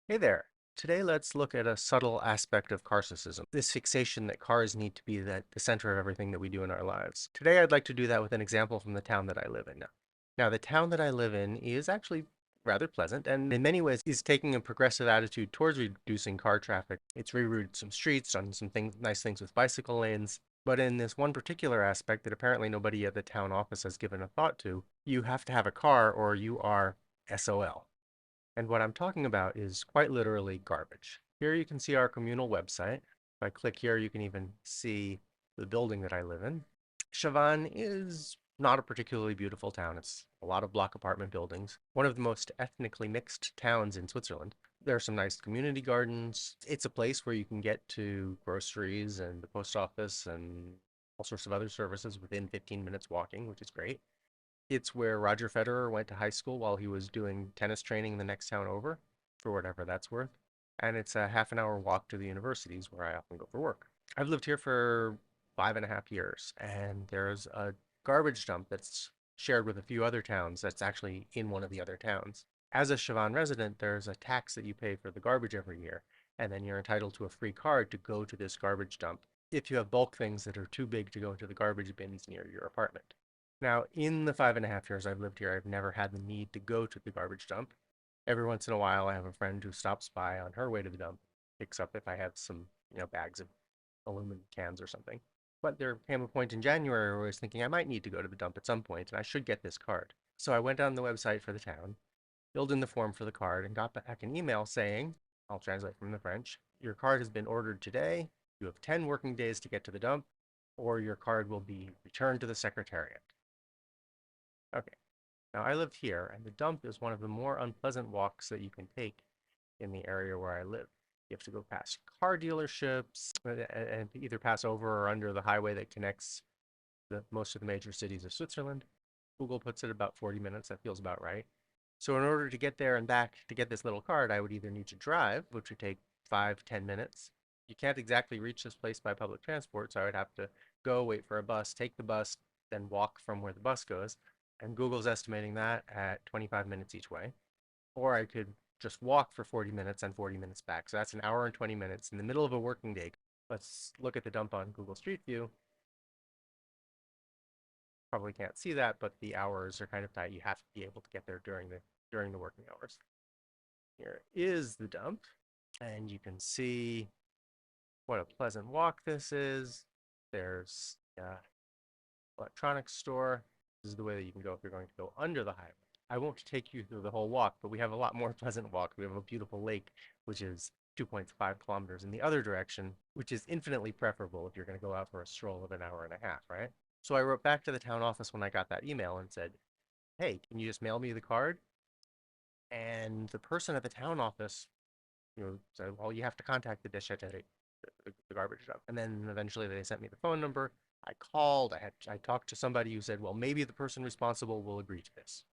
Hey there. Today, let's look at a subtle aspect of Carcissism, this fixation that cars need to be the center of everything that we do in our lives. Today, I'd like to do that with an example from the town that I live in. Now, the town that I live in is actually rather pleasant and in many ways is taking a progressive attitude towards reducing car traffic. It's rerouted some streets, done some nice things with bicycle lanes. But in this one particular aspect that apparently nobody at the town office has given a thought to, you have to have a car or you are SOL. And what I'm talking about is quite literally garbage. Here you can see our communal website. If I click here, you can even see the building that I live in. Chavannes is not a particularly beautiful town. It's a lot of block apartment buildings. One of the most ethnically mixed towns in Switzerland. There are some nice community gardens. It's a place where you can get to groceries and the post office and all sorts of other services within 15 minutes walking, which is great. It's where Roger Federer went to high school while he was doing tennis training in the next town over, for whatever that's worth. And it's a half an hour walk to the universities where I often go for work. I've lived here for 5.5 years, and there's a garbage dump that's shared with a few other towns that's actually in one of the other towns. As a Chavannes resident, there's a tax that you pay for the garbage every year, and then you're entitled to a free card to go to this garbage dump if you have bulk things that are too big to go into the garbage bins near your apartment. Now, in the 5.5 years I've lived here, I've never had the need to go to the garbage dump. Every once in a while, I have a friend who stops by on her way to the dump, picks up if I have some, bags of aluminum cans or something. But there came a point in January where I was thinking I might need to go to the dump at some point, and I should get this card. So I went on the website for the town, filled in the form for the card, and got back an email saying, I'll translate from the French, your card has been ordered today. You have 10 working days to get to the dump, or your card will be returned to the secretariat. Okay. Now I lived here, and the dump is one of the more unpleasant walks that you can take in the area where I live. You have to go past car dealerships and either pass over or under the highway that connects most of the major cities of Switzerland. Google puts it about 40 minutes. That feels about right. So in order to get there and back to get this little card, I would either need to drive, which would take 5, 10 minutes. You can't exactly reach this place by public transport, so I would have to go, wait for a bus, take the bus, then walk from where the bus goes. And Google's estimating that at 25 minutes each way. Or I could just walk for 40 minutes and 40 minutes back. So that's an hour and 20 minutes in the middle of a working day. Let's look at the dump on Google Street View. Probably can't see that, but the hours are kind of tight. You have to be able to get there during the working hours. Here is the dump, and you can see what a pleasant walk this is. There's electronics store. This is the way that you can go if you're going to go under the highway. I won't take you through the whole walk, but we have a lot more pleasant walk. We have a beautiful lake, which is 2.5 kilometers in the other direction, which is infinitely preferable if you're going to go out for a stroll of an hour and a half, right? So I wrote back to the town office when I got that email and said, hey, can you just mail me the card? And the person at the town office, said, well, you have to contact the déchetterie, the garbage dump. And then eventually they sent me the phone number. I called. I talked to somebody who said, well, maybe the person responsible will agree to this.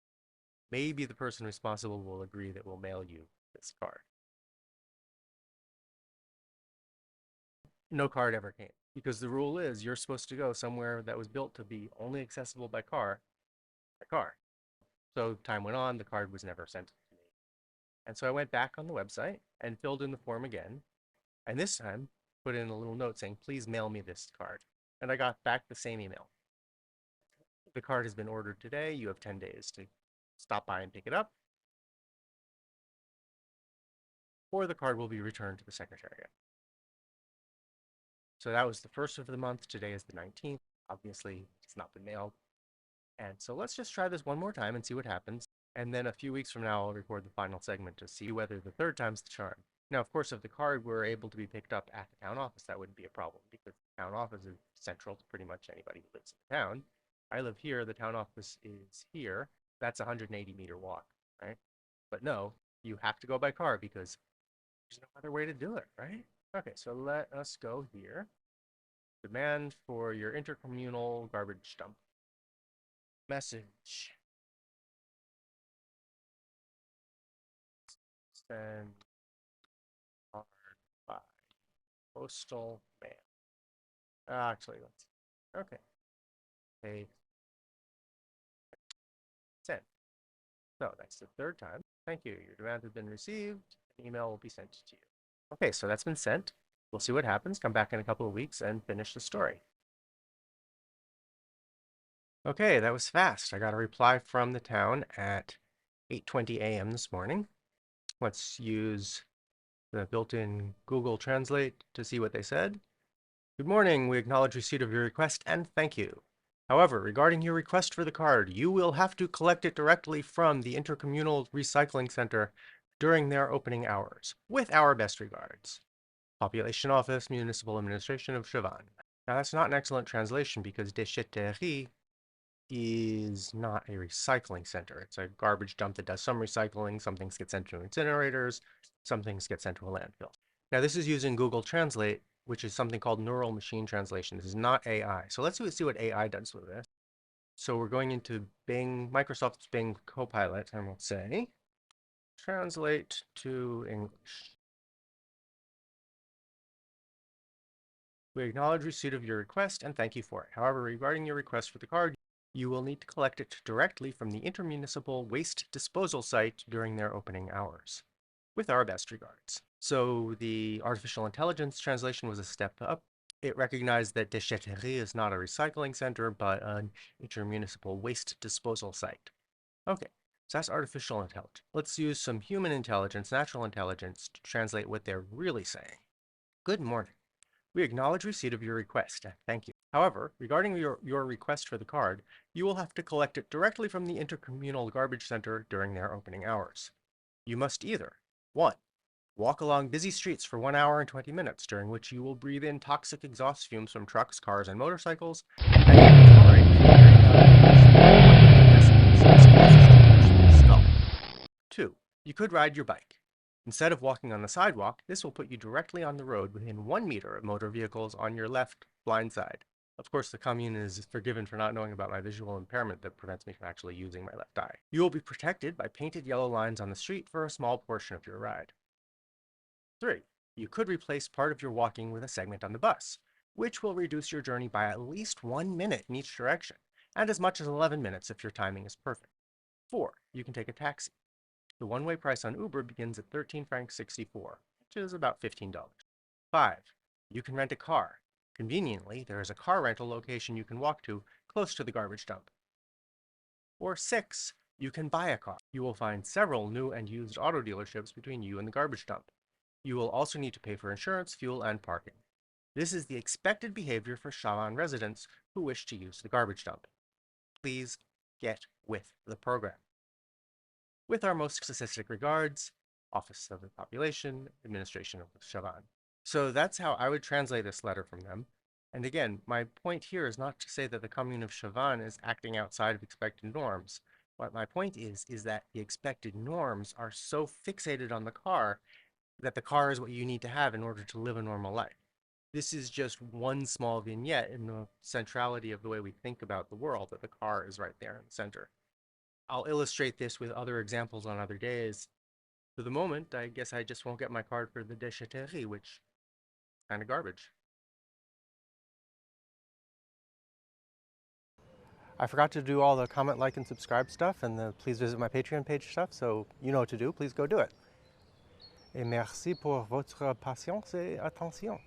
Maybe the person responsible will agree that we'll mail you this card. No card ever came because the rule is you're supposed to go somewhere that was built to be only accessible by car. So time went on, the card was never sent to me. And so I went back on the website and filled in the form again. And this time put in a little note saying, please mail me this card. And I got back the same email. The card has been ordered today. You have 10 days to stop by and pick it up, or the card will be returned to the secretariat. So that was the first of the month. Today is the 19th. Obviously, it's not been mailed. And so let's just try this one more time and see what happens. And then a few weeks from now, I'll record the final segment to see whether the third time's the charm. Now, of course, if the card were able to be picked up at the town office, that wouldn't be a problem because the town office is central to pretty much anybody who lives in the town. I live here. The town office is here. That's a 180-meter walk, right? But no, you have to go by car because there's no other way to do it, right? Okay, so let us go here. Demand for your intercommunal garbage dump. Message. Send card by postal mail. Actually, let's. Okay. Hey, send. So that's the third time. Thank you. Your demand has been received. Email will be sent to you. Okay, so that's been sent. We'll see what happens. Come back in a couple of weeks and finish the story. Okay, that was fast. I got a reply from the town at 8:20 a.m. this morning. Let's use the built-in Google Translate to see what they said. Good morning. We acknowledge receipt of your request and thank you. However, regarding your request for the card, you will have to collect it directly from the Intercommunal Recycling Center during their opening hours. With our best regards. Population Office, Municipal Administration of Chavannes. Now that's not an excellent translation because déchetterie is not a recycling center. It's a garbage dump that does some recycling. Some things get sent to incinerators. Some things get sent to a landfill. Now this is using Google Translate, which is something called neural machine translation. This is not AI. So let's see what AI does with this. So we're going into Bing, Microsoft's Bing Copilot, and we'll say, translate to English. We acknowledge receipt of your request and thank you for it. However, regarding your request for the card, you will need to collect it directly from the intermunicipal waste disposal site during their opening hours. With our best regards. So the artificial intelligence translation was a step up. It recognized that déchetterie is not a recycling center, but an intermunicipal waste disposal site. Okay, so that's artificial intelligence. Let's use some human intelligence, natural intelligence, to translate what they're really saying. Good morning. We acknowledge receipt of your request. Thank you. However, regarding your request for the card, you will have to collect it directly from the intercommunal garbage center during their opening hours. You must either 1. Walk along busy streets for 1 hour and 20 minutes, during which you will breathe in toxic exhaust fumes from trucks, cars, and motorcycles, and skull. 2. You could ride your bike. Instead of walking on the sidewalk, this will put you directly on the road within 1 meter of motor vehicles on your left blind side. Of course, the commune is forgiven for not knowing about my visual impairment that prevents me from actually using my left eye. You will be protected by painted yellow lines on the street for a small portion of your ride. 3. You could replace part of your walking with a segment on the bus, which will reduce your journey by at least 1 minute in each direction, and as much as 11 minutes if your timing is perfect. 4. You can take a taxi. The one-way price on Uber begins at 13 francs 64, which is about $15. 5. You can rent a car. Conveniently, there is a car rental location you can walk to close to the garbage dump. Or 6. You can buy a car. You will find several new and used auto dealerships between you and the garbage dump. You will also need to pay for insurance, fuel, and parking. This is the expected behavior for Chavannes residents who wish to use the garbage dump. Please get with the program. With our most statistic regards, Office of the Population, Administration of Chavannes. So that's how I would translate this letter from them. And again, my point here is not to say that the commune of Chavannes is acting outside of expected norms. What my point is that the expected norms are so fixated on the car that the car is what you need to have in order to live a normal life. This is just one small vignette in the centrality of the way we think about the world, that the car is right there in the center. I'll illustrate this with other examples on other days. For the moment, I guess I just won't get my card for the déchetterie, which is kind of garbage. I forgot to do all the comment, like, and subscribe stuff, and the please visit my Patreon page stuff, so you know what to do. Please go do it. Et merci pour votre patience et attention.